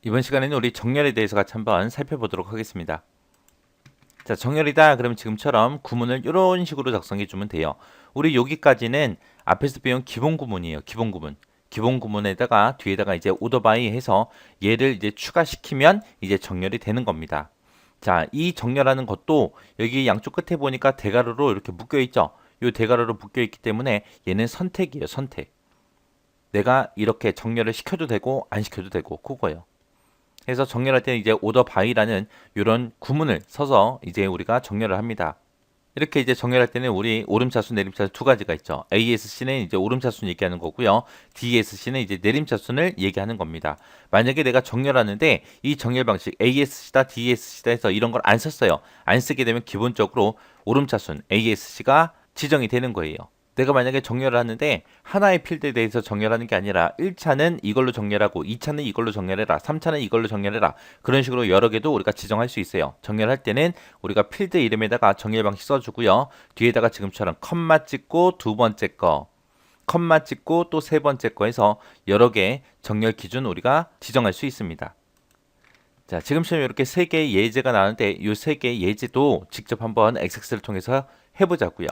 이번 시간에는 우리 정렬에 대해서 같이 한번 살펴보도록 하겠습니다. 자, 정렬이다. 그러면 지금처럼 구문을 이런 식으로 작성해 주면 돼요. 우리 여기까지는 앞에서 배운 기본 구문이에요. 기본 구문. 기본 구문에다가 뒤에다가 이제 오더바이 해서 얘를 이제 추가시키면 이제 정렬이 되는 겁니다. 자, 이 정렬하는 것도 여기 양쪽 끝에 보니까 대가로로 이렇게 묶여 있죠. 이 대가로로 묶여 있기 때문에 얘는 선택이에요. 선택. 내가 이렇게 정렬을 시켜도 되고 안 시켜도 되고 그거예요. 그래서 정렬할 때는 이제 오더 바이라는 이런 구문을 써서 이제 우리가 정렬을 합니다. 이렇게 이제 정렬할 때는 우리 오름차순, 내림차순 두 가지가 있죠. ASC는 이제 오름차순 얘기하는 거고요. DSC는 이제 내림차순을 얘기하는 겁니다. 만약에 내가 정렬하는데 이 정렬 방식 ASC다, DSC다 해서 이런 걸 안 썼어요. 안 쓰게 되면 기본적으로 오름차순 ASC가 지정이 되는 거예요. 내가 만약에 정렬을 하는데 하나의 필드에 대해서 정렬하는 게 아니라 1차는 이걸로 정렬하고 2차는 이걸로 정렬해라 3차는 이걸로 정렬해라 그런 식으로 여러 개도 우리가 지정할 수 있어요. 정렬할 때는 우리가 필드 이름에다가 정렬 방식 써주고요. 뒤에다가 지금처럼 컴마 찍고 두 번째 거 컴마 찍고 또 세 번째 거 해서 여러 개 정렬 기준 우리가 지정할 수 있습니다. 자, 지금처럼 이렇게 세 개의 예제가 나오는데 이 세 개의 예제도 직접 한번 엑셀을 통해서 해보자고요.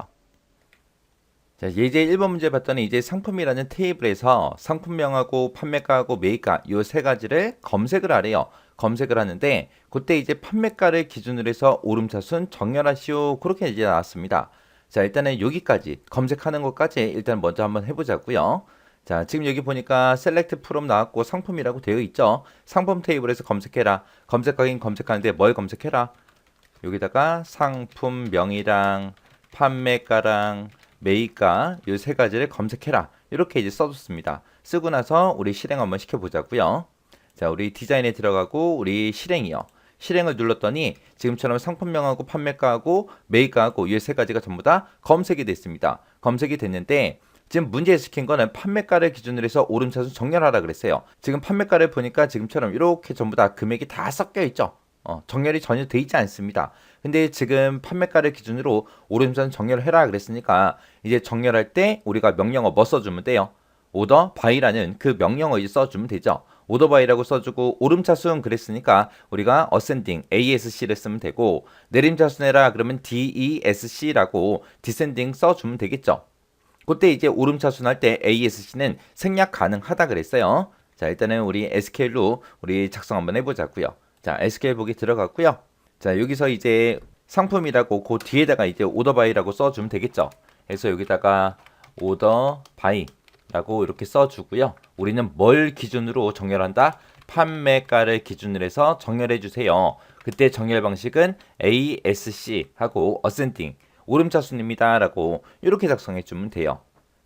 자, 예제 1번 문제 봤더니 이제 상품이라는 테이블에서 상품명하고 판매가하고 매입가 이 세 가지를 검색을 하래요. 검색을 하는데 그때 이제 판매가를 기준으로 해서 오름차순 정렬하시오. 그렇게 이제 나왔습니다. 자, 일단은 여기까지 검색하는 것까지 일단 먼저 한번 해보자고요. 자, 지금 여기 보니까 select from 나왔고 상품이라고 되어 있죠. 상품 테이블에서 검색해라. 검색하긴 검색하는데 뭘 검색해라? 여기다가 상품명이랑 판매가랑 매입가 이 세 가지를 검색해라. 이렇게 이제 써줬습니다. 쓰고 나서 우리 실행 한번 시켜보자고요. 자, 우리 디자인에 들어가고 우리 실행이요. 실행을 눌렀더니 지금처럼 상품명하고 판매가하고 매입가하고 이 세 가지가 전부 다 검색이 됐습니다. 검색이 됐는데 지금 문제에 시킨 거는 판매가를 기준으로 해서 오름차순 정렬하라 그랬어요. 지금 판매가를 보니까 지금처럼 이렇게 전부 다 금액이 다 섞여 있죠. 정렬이 전혀 돼 있지 않습니다. 근데 지금 판매가를 기준으로 오름차순 정렬을 해라 그랬으니까 이제 정렬할 때 우리가 명령어 뭐 써주면 돼요? 오더 바이라는 그 명령어 이제 써주면 되죠. 오더 바이라고 써주고 오름차순 그랬으니까 우리가 ascending ASC를 쓰면 되고 내림차순 해라 그러면 DESC라고 descending 써주면 되겠죠. 그때 이제 오름차순 할 때 ASC는 생략 가능하다 그랬어요. 자, 일단은 우리 SQL로 우리 작성 한번 해보자고요. 자, SQL 보기 들어갔고요. 자, 여기서 이제 상품이라고 그 뒤에다가 이제 오더 바이라고 써주면 되겠죠. 그래서 여기다가 오더 바이라고 이렇게 써주고요. 우리는 뭘 기준으로 정렬한다? 판매가를 기준으로 해서 정렬해 주세요. 그때 정렬 방식은 ASC 하고 ascending 오름차순입니다 라고 이렇게 작성해 주면 돼요.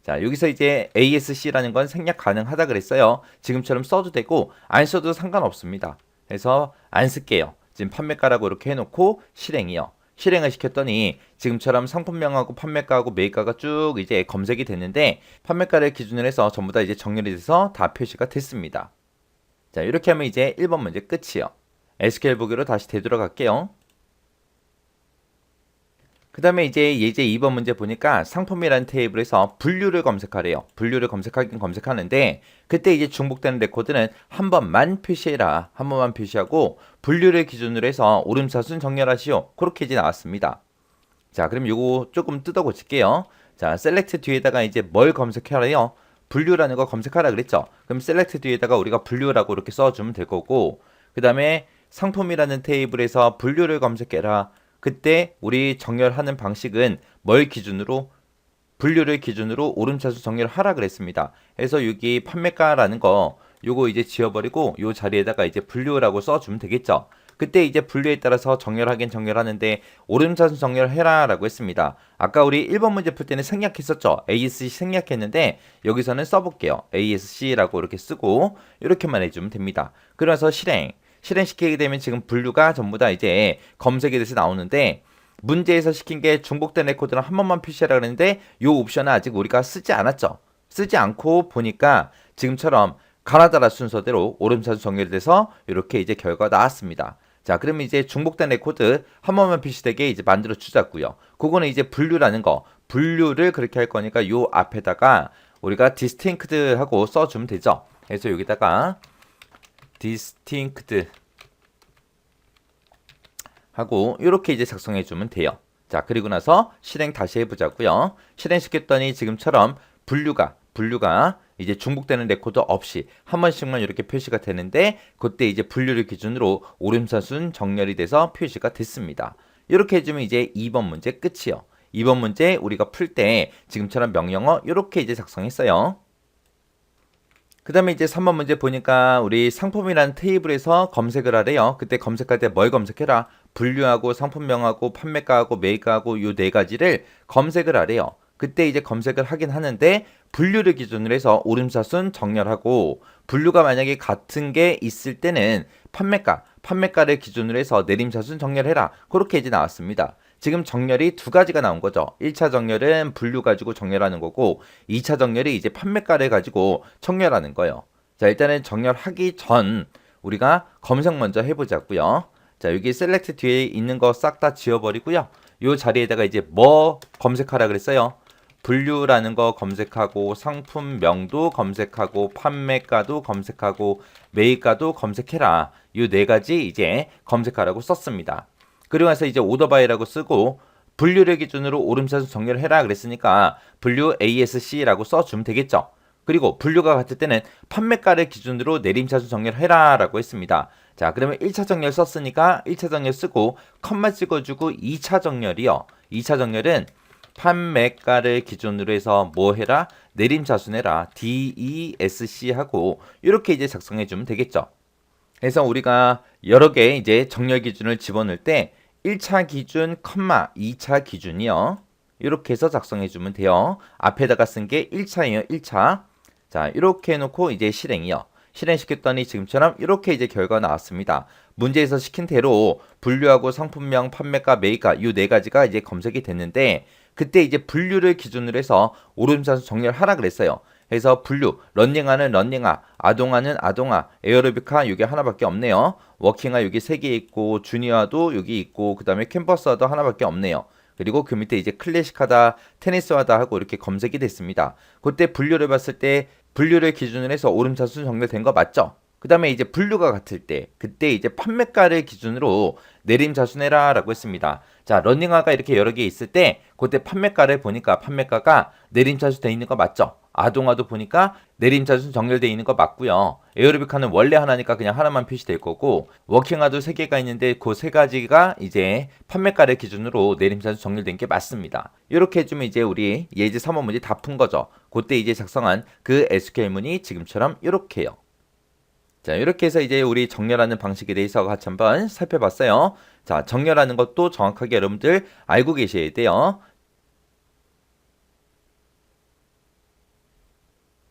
자, 여기서 이제 ASC라는 건 생략 가능하다 그랬어요. 지금처럼 써도 되고 안 써도 상관없습니다. 그래서 안 쓸게요. 지금 판매가라고 이렇게 해놓고 실행이요. 실행을 시켰더니 지금처럼 상품명하고 판매가하고 매입가가 쭉 이제 검색이 됐는데 판매가를 기준으로 해서 전부 다 이제 정렬이 돼서 다 표시가 됐습니다. 자, 이렇게 하면 이제 1번 문제 끝이요. SQL 보기로 다시 되돌아갈게요. 그 다음에 이제 예제 2번 문제 보니까 상품이라는 테이블에서 분류를 검색하래요. 분류를 검색하긴 검색하는데 그때 이제 중복되는 레코드는 한 번만 표시해라. 한 번만 표시하고 분류를 기준으로 해서 오름차순 정렬하시오. 그렇게 이제 나왔습니다. 자, 그럼 요거 조금 뜯어 고칠게요. 자, select 뒤에다가 이제 뭘 검색하래요? 분류라는 거 검색하라 그랬죠. 그럼 select 뒤에다가 우리가 분류라고 이렇게 써주면 될 거고 그 다음에 상품이라는 테이블에서 분류를 검색해라. 그때 우리 정렬하는 방식은 뭘 기준으로? 분류를 기준으로 오름차순 정렬을 하라 그랬습니다. 그래서 여기 판매가라는 거 요거 이제 지워버리고 요 자리에다가 이제 분류라고 써주면 되겠죠. 그때 이제 분류에 따라서 정렬하긴 정렬하는데 오름차순 정렬해라 라고 했습니다. 아까 우리 1번 문제 풀 때는 생략했었죠. ASC 생략했는데 여기서는 써볼게요. ASC라고 이렇게 쓰고 이렇게만 해주면 됩니다. 그래서 실행시키게 되면 지금 분류가 전부 다 이제 검색에 대해서 나오는데 문제에서 시킨 게 중복된 레코드는 한 번만 표시하라 그랬는데 이 옵션은 아직 우리가 쓰지 않았죠. 쓰지 않고 보니까 지금처럼 가나다라 순서대로 오름차순 정렬이 돼서 이렇게 이제 결과가 나왔습니다. 자, 그러면 이제 중복된 레코드 한 번만 표시되게 이제 만들어 주자고요. 그거는 이제 분류라는 거. 분류를 그렇게 할 거니까 요 앞에다가 우리가 distinct 하고 써주면 되죠. 그래서 여기다가 distinct 하고 이렇게 이제 작성해 주면 돼요. 자, 그리고 나서 실행 다시 해보자고요. 실행시켰더니 지금처럼 분류가 이제 중복되는 레코드 없이 한 번씩만 이렇게 표시가 되는데 그때 이제 분류를 기준으로 오름차순 정렬이 돼서 표시가 됐습니다. 이렇게 해주면 이제 2번 문제 끝이요. 2번 문제 우리가 풀 때 지금처럼 명령어 이렇게 이제 작성했어요. 그 다음에 이제 3번 문제 보니까 우리 상품이라는 테이블에서 검색을 하래요. 그때 검색할 때 뭘 검색해라? 분류하고 상품명하고 판매가하고 매입가하고 요 네 가지를 검색을 하래요. 그때 이제 검색을 하긴 하는데 분류를 기준으로 해서 오름차순 정렬하고 분류가 만약에 같은 게 있을 때는 판매가를 기준으로 해서 내림차순 정렬해라. 그렇게 이제 나왔습니다. 지금 정렬이 두 가지가 나온 거죠. 1차 정렬은 분류 가지고 정렬하는 거고 2차 정렬이 이제 판매가를 가지고 정렬하는 거예요. 자, 일단은 정렬하기 전 우리가 검색 먼저 해보자고요. 자, 여기 셀렉트 뒤에 있는 거 싹 다 지워버리고요. 이 자리에다가 이제 뭐 검색하라 그랬어요? 분류라는 거 검색하고 상품명도 검색하고 판매가도 검색하고 매입가도 검색해라. 이 네 가지 이제 검색하라고 썼습니다. 그리고 나서 이제 오더바이라고 쓰고 분류를 기준으로 오름차순 정렬을 해라 그랬으니까 분류 ASC라고 써주면 되겠죠. 그리고 분류가 같을 때는 판매가를 기준으로 내림차순 정렬을 해라 라고 했습니다. 자, 그러면 1차 정렬 썼으니까 1차 정렬 쓰고 컴마 찍어주고 2차 정렬이요. 2차 정렬은 판매가를 기준으로 해서 뭐 해라? 내림차순해라. DESC 하고 이렇게 이제 작성해주면 되겠죠. 그래서 우리가 여러 개 이제 정렬 기준을 집어넣을 때 1차 기준, 2차 기준이요. 이렇게 해서 작성해주면 돼요. 앞에다가 쓴 게 1차예요. 1차. 자, 이렇게 해놓고 이제 실행이요. 실행시켰더니 지금처럼 이렇게 이제 결과가 나왔습니다. 문제에서 시킨 대로 분류하고 상품명, 판매가, 매입가 이 네 가지가 이제 검색이 됐는데 그때 이제 분류를 기준으로 해서 오름차순 정렬하라 그랬어요. 그래서 분류, 런닝화는 런닝화, 아동화는 아동화, 에어로빅화 여기 하나밖에 없네요. 워킹화 여기 3개 있고 주니어도 여기 있고 그 다음에 캠퍼스화도 하나밖에 없네요. 그리고 그 밑에 이제 클래식하다, 테니스하다 하고 이렇게 검색이 됐습니다. 그때 분류를 봤을 때 분류를 기준으로 해서 오름차순 정렬된 거 맞죠? 그 다음에 이제 분류가 같을 때 그때 이제 판매가를 기준으로 내림차순해라 라고 했습니다. 자, 러닝화가 이렇게 여러 개 있을 때 그때 판매가를 보니까 판매가가 내림차순 돼 있는 거 맞죠? 아동화도 보니까 내림차순 정렬되어 있는 거 맞고요. 에어로빅화는 원래 하나니까 그냥 하나만 표시될 거고 워킹화도 3개가 있는데 그 3가지가 이제 판매가를 기준으로 내림차순 정렬된 게 맞습니다. 이렇게 해주면 이제 우리 예제 3번 문제 다 푼 거죠. 그때 이제 작성한 그 SQL문이 지금처럼 이렇게요. 자, 이렇게 해서 이제 우리 정렬하는 방식에 대해서 같이 한번 살펴봤어요. 자, 정렬하는 것도 정확하게 여러분들 알고 계셔야 돼요.